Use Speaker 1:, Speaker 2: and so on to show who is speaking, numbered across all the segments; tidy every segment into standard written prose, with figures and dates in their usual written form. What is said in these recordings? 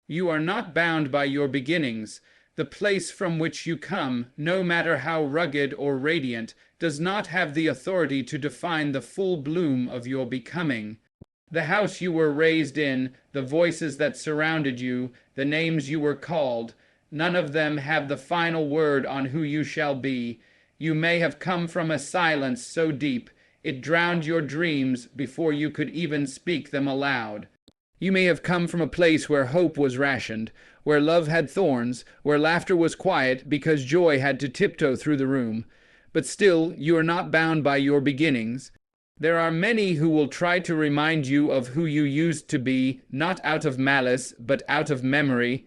Speaker 1: You are not bound by your beginnings. The place from which you come, no matter how rugged or radiant, does not have the authority to define the full bloom of your becoming. The house you were raised in, the voices that surrounded you, the names you were called, none of them have the final word on who you shall be. You may have come from a silence so deep, it drowned your dreams before you could even speak them aloud. You may have come from a place where hope was rationed, where love had thorns, where laughter was quiet because joy had to tiptoe through the room. But still, you are not bound by your beginnings. There are many who will try to remind you of who you used to be, not out of malice, but out of memory.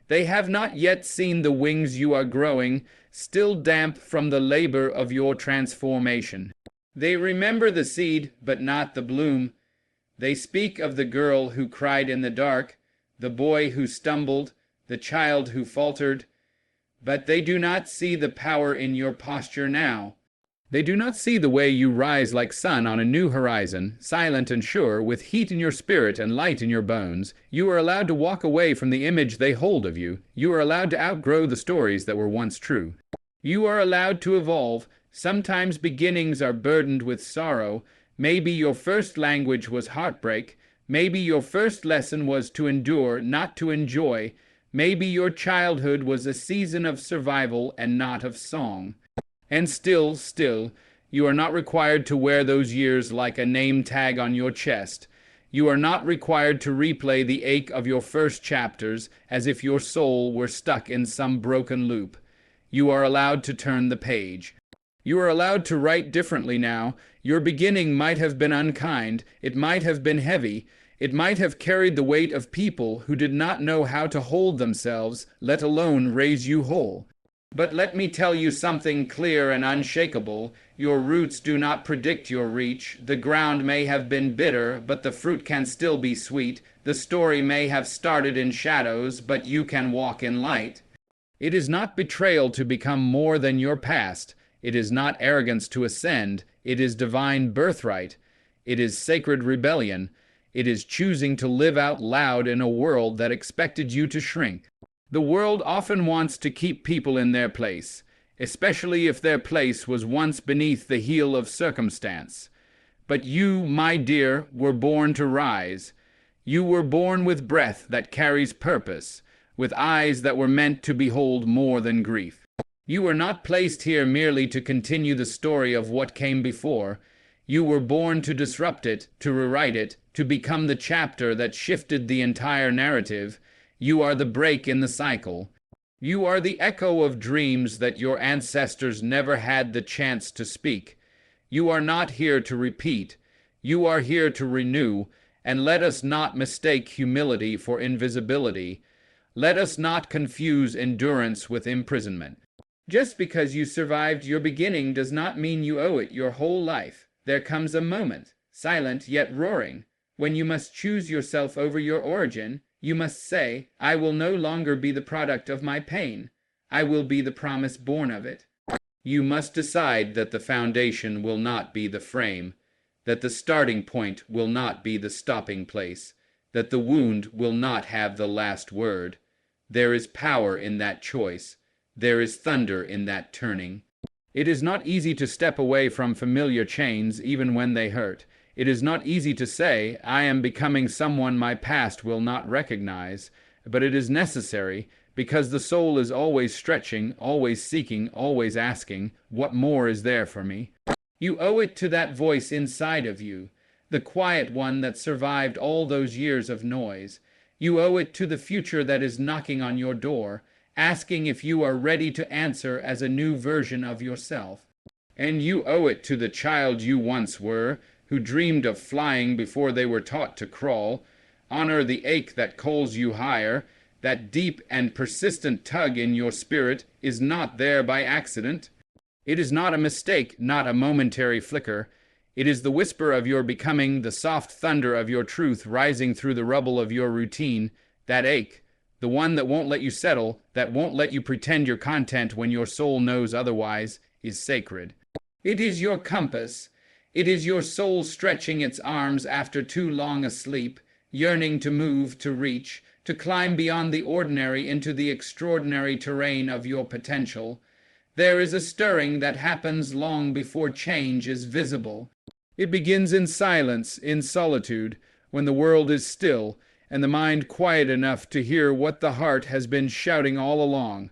Speaker 1: They have not yet seen the wings you are growing, still damp from the labor of your transformation. They remember the seed, but not the bloom. They speak of the girl who cried in the dark, the boy who stumbled, the child who faltered, but they do not see the power in your posture now. They do not see the way you rise like sun on a new horizon, silent and sure, with heat in your spirit and light in your bones. You are allowed to walk away from the image they hold of you. You are allowed to outgrow the stories that were once true. You are allowed to evolve. Sometimes beginnings are burdened with sorrow. Maybe your first language was heartbreak. Maybe your first lesson was to endure, not to enjoy. Maybe your childhood was a season of survival and not of song. And still, you are not required to wear those years like a name tag on your chest. You are not required to replay the ache of your first chapters as if your soul were stuck in some broken loop. You are allowed to turn the page. You are allowed to write differently now. Your beginning might have been unkind. It might have been heavy. It might have carried the weight of people who did not know how to hold themselves, let alone raise you whole. But let me tell you something clear and unshakable. Your roots do not predict your reach. The ground may have been bitter, but the fruit can still be sweet. The story may have started in shadows, but you can walk in light. It is not betrayal to become more than your past. It is not arrogance to ascend. It is divine birthright. It is sacred rebellion. It is choosing to live out loud in a world that expected you to shrink. The world often wants to keep people in their place, especially if their place was once beneath the heel of circumstance. But you, my dear, were born to rise. You were born with breath that carries purpose, with eyes that were meant to behold more than grief. You were not placed here merely to continue the story of what came before. You were born to disrupt it, to rewrite it, to become the chapter that shifted the entire narrative. You are the break in the cycle. You are the echo of dreams that your ancestors never had the chance to speak. You are not here to repeat. You are here to renew, and let us not mistake humility for invisibility. Let us not confuse endurance with imprisonment. Just because you survived your beginning does not mean you owe it your whole life. There comes a moment, silent yet roaring, when you must choose yourself over your origin. You must say, I will no longer be the product of my pain. I will be the promise born of it. You must decide that the foundation will not be the frame, that the starting point will not be the stopping place, that the wound will not have the last word. There is power in that choice. There is thunder in that turning. It is not easy to step away from familiar chains even when they hurt. It is not easy to say, I am becoming someone my past will not recognize, but it is necessary, because the soul is always stretching, always seeking, always asking, what more is there for me? You owe it to that voice inside of you, the quiet one that survived all those years of noise. You owe it to the future that is knocking on your door, asking if you are ready to answer as a new version of yourself. And you owe it to the child you once were, who dreamed of flying before they were taught to crawl. Honor the ache that calls you higher. That deep and persistent tug in your spirit is not there by accident. It is not a mistake, not a momentary flicker. It is the whisper of your becoming, the soft thunder of your truth rising through the rubble of your routine. That ache, the one that won't let you settle, that won't let you pretend you're content when your soul knows otherwise, is sacred. It is your compass. It is your soul stretching its arms after too long a sleep, yearning to move, to reach, to climb beyond the ordinary into the extraordinary terrain of your potential. There is a stirring that happens long before change is visible. It begins in silence, in solitude, when the world is still, and the mind quiet enough to hear what the heart has been shouting all along.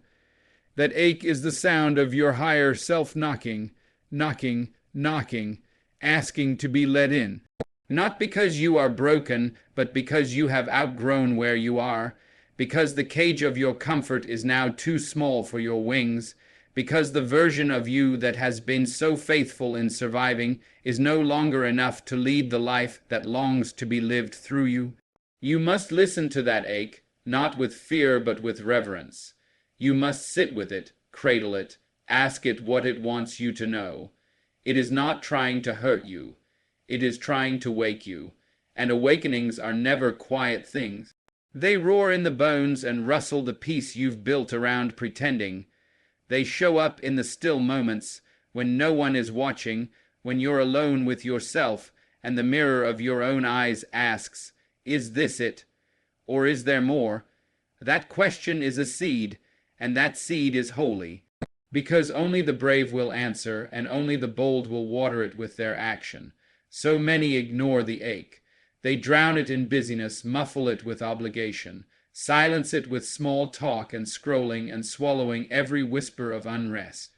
Speaker 1: That ache is the sound of your higher self knocking, knocking, knocking, asking to be let in. Not because you are broken, but because you have outgrown where you are, because the cage of your comfort is now too small for your wings, because the version of you that has been so faithful in surviving is no longer enough to lead the life that longs to be lived through you. You must listen to that ache, not with fear but with reverence. You must sit with it, cradle it, ask it what it wants you to know. It is not trying to hurt you. It is trying to wake you. And awakenings are never quiet things. They roar in the bones and rustle the peace you've built around pretending. They show up in the still moments, when no one is watching, when you're alone with yourself, and the mirror of your own eyes asks, "Is this it? Or is there more?" That question is a seed, and that seed is holy, because only the brave will answer, and only the bold will water it with their action. So many ignore the ache. They drown it in busyness, muffle it with obligation, silence it with small talk and scrolling and swallowing every whisper of unrest.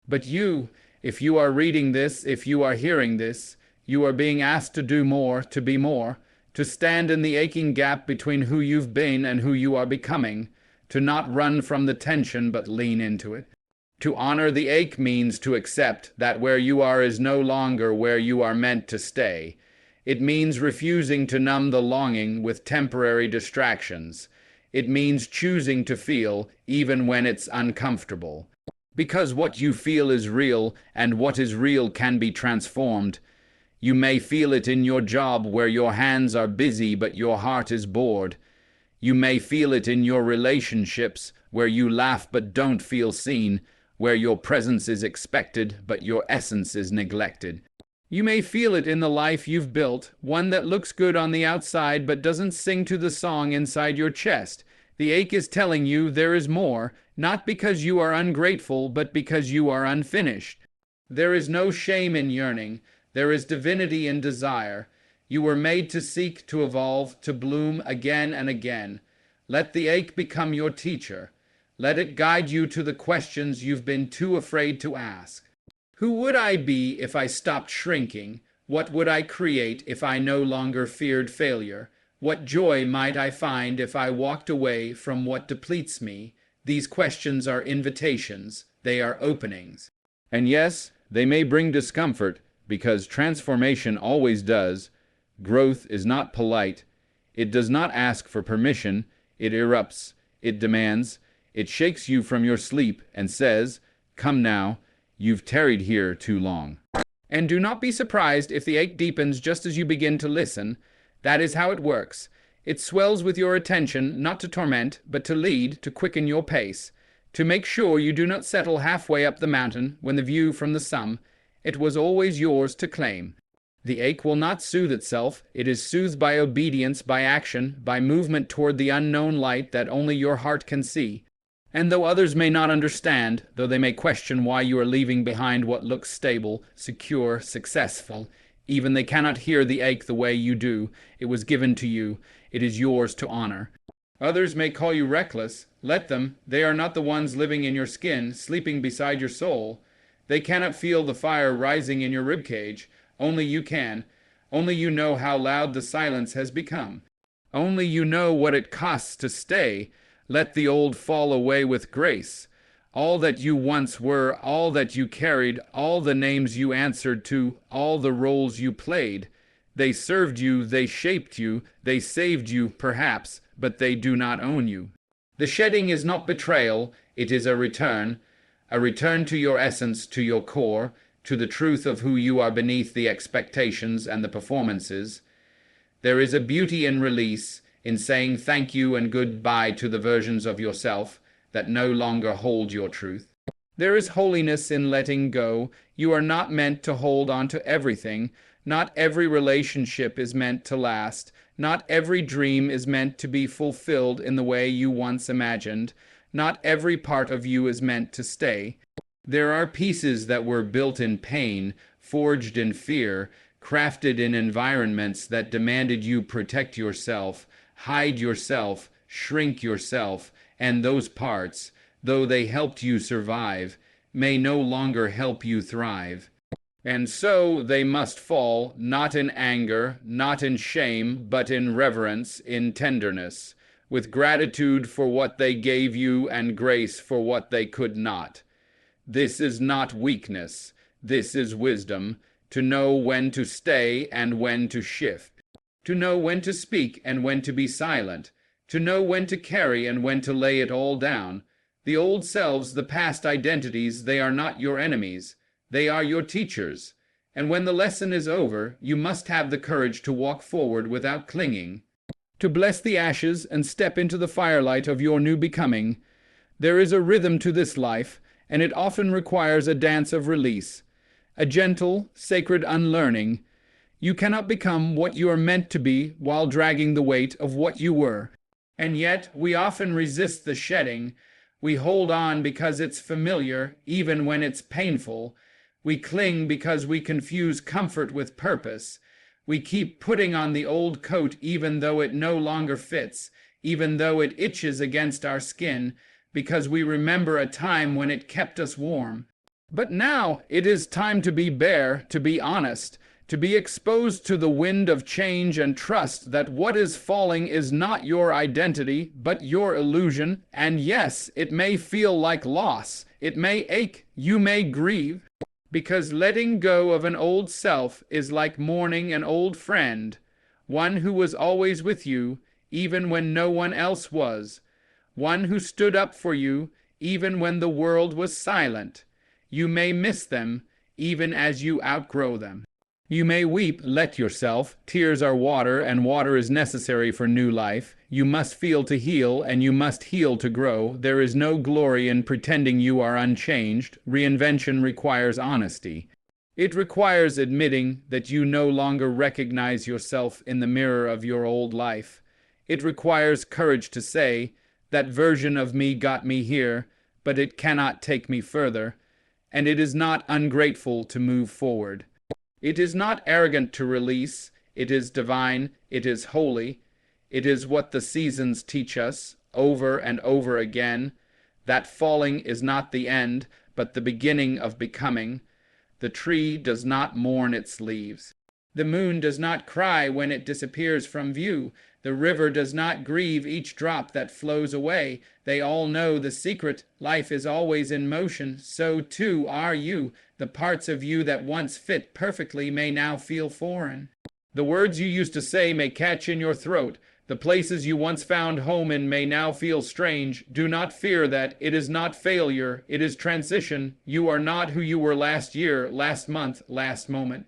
Speaker 1: But you, if you are reading this, if you are hearing this, you are being asked to do more, to be more, to stand in the aching gap between who you've been and who you are becoming, to not run from the tension but lean into it. To honor the ache means to accept that where you are is no longer where you are meant to stay. It means refusing to numb the longing with temporary distractions. It means choosing to feel even when it's uncomfortable. Because what you feel is real, and what is real can be transformed. You may feel it in your job where your hands are busy but your heart is bored. You may feel it in your relationships where you laugh but don't feel seen, where your presence is expected but your essence is neglected. You may feel it in the life you've built, one that looks good on the outside but doesn't sing to the song inside your chest. The ache is telling you there is more, not because you are ungrateful, but because you are unfinished. There is no shame in yearning. There is divinity in desire. You were made to seek, to evolve, to bloom again and again. Let the ache become your teacher. Let it guide you to the questions you've been too afraid to ask. Who would I be if I stopped shrinking? What would I create if I no longer feared failure? What joy might I find if I walked away from what depletes me? These questions are invitations. They are openings. And yes, they may bring discomfort, because transformation always does. Growth is not polite. It does not ask for permission. It erupts. It demands. It shakes you from your sleep and says, "Come now, you've tarried here too long." And do not be surprised if the ache deepens just as you begin to listen. That is how it works. It swells with your attention, not to torment, but to lead, to quicken your pace, to make sure you do not settle halfway up the mountain when the view from the sum. It was always yours to claim. The ache will not soothe itself. It is soothed by obedience, by action, by movement toward the unknown light that only your heart can see. And though others may not understand, though they may question why you are leaving behind what looks stable, secure, successful, even they cannot hear the ache the way you do. It was given to you. It is yours to honor. Others may call you reckless. Let them. They are not the ones living in your skin, sleeping beside your soul. They cannot feel the fire rising in your ribcage. Only you can. Only you know how loud the silence has become. Only you know what it costs to stay. Let the old fall away with grace. All that you once were, all that you carried, all the names you answered to, all the roles you played. They served you, they shaped you, they saved you, perhaps, but they do not own you. The shedding is not betrayal, it is a return to your essence, to your core, to the truth of who you are beneath the expectations and the performances. There is a beauty in release, in saying thank you and goodbye to the versions of yourself that no longer hold your truth. There is holiness in letting go. You are not meant to hold on to everything, Not every relationship is meant to last. Not every dream is meant to be fulfilled in the way you once imagined. Not every part of you is meant to stay. There are pieces that were built in pain, forged in fear, crafted in environments that demanded you protect yourself, hide yourself, shrink yourself, and those parts, though they helped you survive, may no longer help you thrive. And so they must fall, not in anger, not in shame, but in reverence, in tenderness, with gratitude for what they gave you and grace for what they could not. This is not weakness, this is wisdom, to know when to stay and when to shift, to know when to speak and when to be silent, to know when to carry and when to lay it all down. The old selves, the past identities, they are not your enemies. They are your teachers. And when the lesson is over, you must have the courage to walk forward without clinging, to bless the ashes and step into the firelight of your new becoming. There is a rhythm to this life, and it often requires a dance of release, a gentle, sacred unlearning. You cannot become what you are meant to be while dragging the weight of what you were. And yet, we often resist the shedding. We hold on because it's familiar, even when it's painful. We cling because we confuse comfort with purpose. We keep putting on the old coat even though it no longer fits, even though it itches against our skin, because we remember a time when it kept us warm. But now it is time to be bare, to be honest, to be exposed to the wind of change and trust that what is falling is not your identity, but your illusion. And yes, it may feel like loss. It may ache. You may grieve. Because letting go of an old self is like mourning an old friend, one who was always with you, even when no one else was, one who stood up for you, even when the world was silent. You may miss them, even as you outgrow them. You may weep, let yourself. Tears are water, and water is necessary for new life. You must feel to heal, and you must heal to grow. There is no glory in pretending you are unchanged. Reinvention requires honesty. It requires admitting that you no longer recognize yourself in the mirror of your old life. It requires courage to say, that version of me got me here, but it cannot take me further. And it is not ungrateful to move forward. It is not arrogant to release. It is divine. It is holy. It is what the seasons teach us, over and over again, that falling is not the end, but the beginning of becoming. The tree does not mourn its leaves. The moon does not cry when it disappears from view. The river does not grieve each drop that flows away. They all know the secret. Life is always in motion. So too are you. The parts of you that once fit perfectly may now feel foreign. The words you used to say may catch in your throat. The places you once found home in may now feel strange. Do not fear that. It is not failure. It is transition. You are not who you were last year, last month, last moment.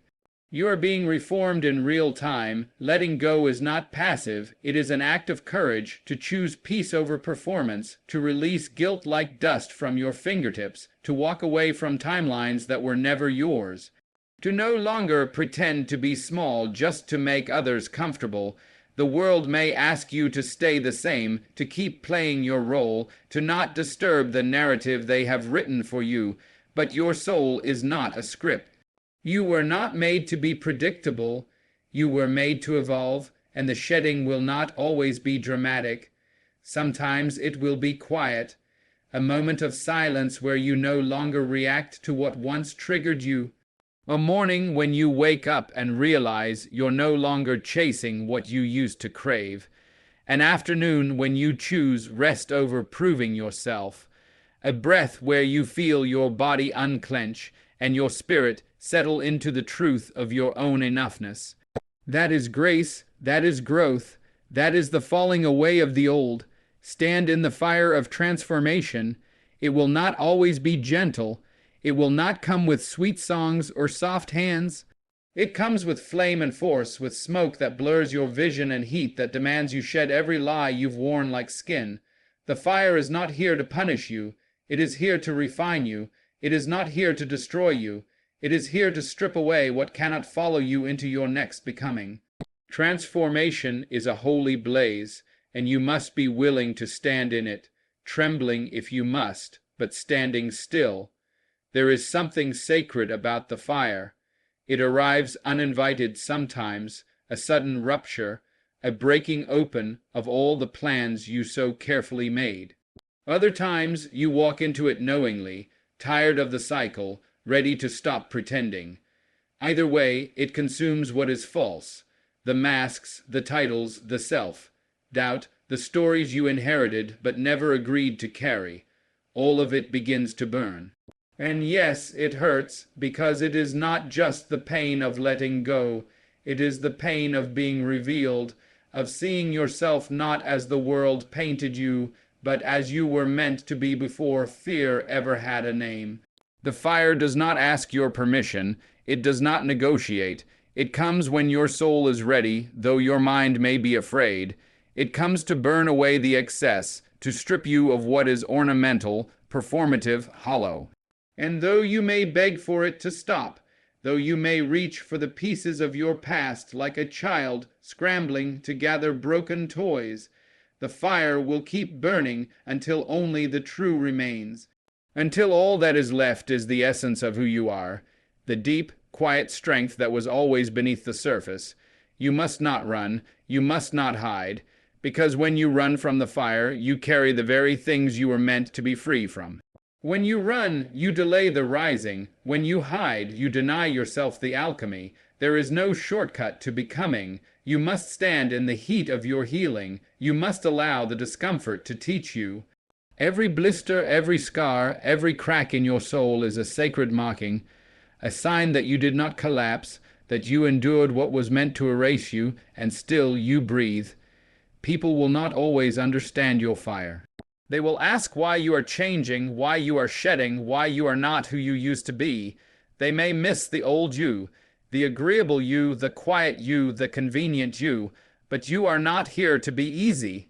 Speaker 1: You are being reformed in real time. Letting go is not passive. It is an act of courage to choose peace over performance, to release guilt like dust from your fingertips, to walk away from timelines that were never yours, to no longer pretend to be small just to make others comfortable. The world may ask you to stay the same, to keep playing your role, to not disturb the narrative they have written for you, but your soul is not a script. You were not made to be predictable. You were made to evolve, and the shedding will not always be dramatic. Sometimes it will be quiet, a moment of silence where you no longer react to what once triggered you. A morning when you wake up and realize you're no longer chasing what you used to crave. An afternoon when you choose rest over proving yourself. A breath where you feel your body unclench and your spirit settle into the truth of your own enoughness. That is grace, that is growth, that is the falling away of the old. Stand in the fire of transformation. It will not always be gentle. It will not come with sweet songs or soft hands. It comes with flame and force, with smoke that blurs your vision and heat that demands you shed every lie you've worn like skin. The fire is not here to punish you. It is here to refine you. It is not here to destroy you. It is here to strip away what cannot follow you into your next becoming. Transformation is a holy blaze, and you must be willing to stand in it, trembling if you must, but standing still. There is something sacred about the fire. It arrives uninvited sometimes, a sudden rupture, a breaking open of all the plans you so carefully made. Other times you walk into it knowingly, tired of the cycle, ready to stop pretending. Either way, it consumes what is false: the masks, the titles, the self, doubt, the stories you inherited but never agreed to carry. All of it begins to burn. And yes, it hurts, because it is not just the pain of letting go. It is the pain of being revealed, of seeing yourself not as the world painted you, but as you were meant to be before fear ever had a name. The fire does not ask your permission. It does not negotiate. It comes when your soul is ready, though your mind may be afraid. It comes to burn away the excess, to strip you of what is ornamental, performative, hollow. And though you may beg for it to stop, though you may reach for the pieces of your past like a child scrambling to gather broken toys, the fire will keep burning until only the true remains, until all that is left is the essence of who you are, the deep, quiet strength that was always beneath the surface. You must not run, you must not hide, because when you run from the fire, you carry the very things you were meant to be free from. When you run, you delay the rising. When you hide, you deny yourself the alchemy. There is no shortcut to becoming. You must stand in the heat of your healing. You must allow the discomfort to teach you. Every blister, every scar, every crack in your soul is a sacred marking, a sign that you did not collapse, that you endured what was meant to erase you, and still you breathe. People will not always understand your fire. They will ask why you are changing, why you are shedding, why you are not who you used to be. They may miss the old you, the agreeable you, the quiet you, the convenient you, but you are not here to be easy.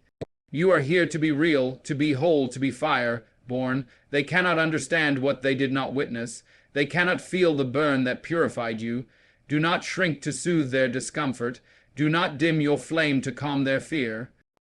Speaker 1: You are here to be real, to be whole, to be fire-born. They cannot understand what they did not witness. They cannot feel the burn that purified you. Do not shrink to soothe their discomfort. Do not dim your flame to calm their fear.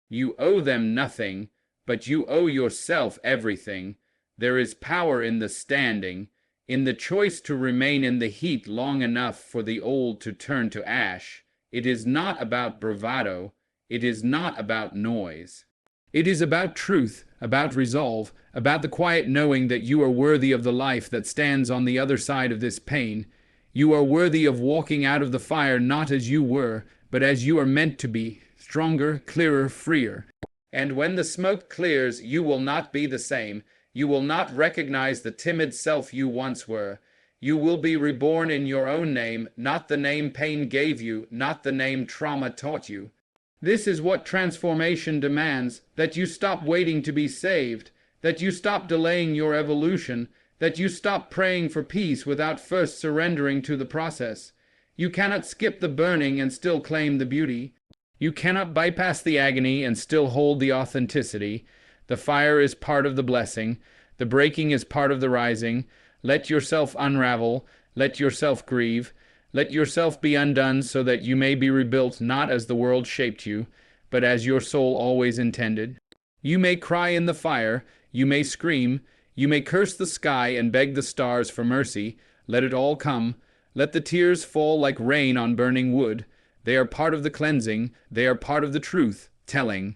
Speaker 1: You owe them nothing, but you owe yourself everything. There is power in the standing, in the choice to remain in the heat long enough for the old to turn to ash. It is not about bravado. It is not about noise. It is about truth, about resolve, about the quiet knowing that you are worthy of the life that stands on the other side of this pain. You are worthy of walking out of the fire not as you were, but as you are meant to be, stronger, clearer, freer. And when the smoke clears, you will not be the same. You will not recognize the timid self you once were. You will be reborn in your own name, not the name pain gave you, not the name trauma taught you. This is what transformation demands, that you stop waiting to be saved, that you stop delaying your evolution, that you stop praying for peace without first surrendering to the process. You cannot skip the burning and still claim the beauty. You cannot bypass the agony and still hold the authenticity. The fire is part of the blessing. The breaking is part of the rising. Let yourself unravel. Let yourself grieve. Let yourself be undone so that you may be rebuilt not as the world shaped you, but as your soul always intended. You may cry in the fire. You may scream. You may curse the sky and beg the stars for mercy. Let it all come. Let the tears fall like rain on burning wood. They are part of the cleansing. They are part of the truth telling.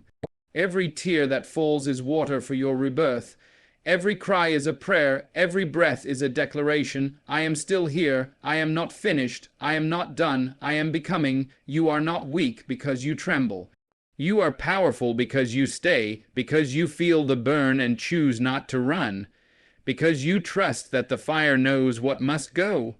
Speaker 1: Every tear that falls is water for your rebirth. Every cry is a prayer. Every breath is a declaration. I am still here. I am not finished. I am not done. I am becoming. You are not weak because you tremble. You are powerful because you stay, because you feel the burn and choose not to run, because you trust that the fire knows what must go.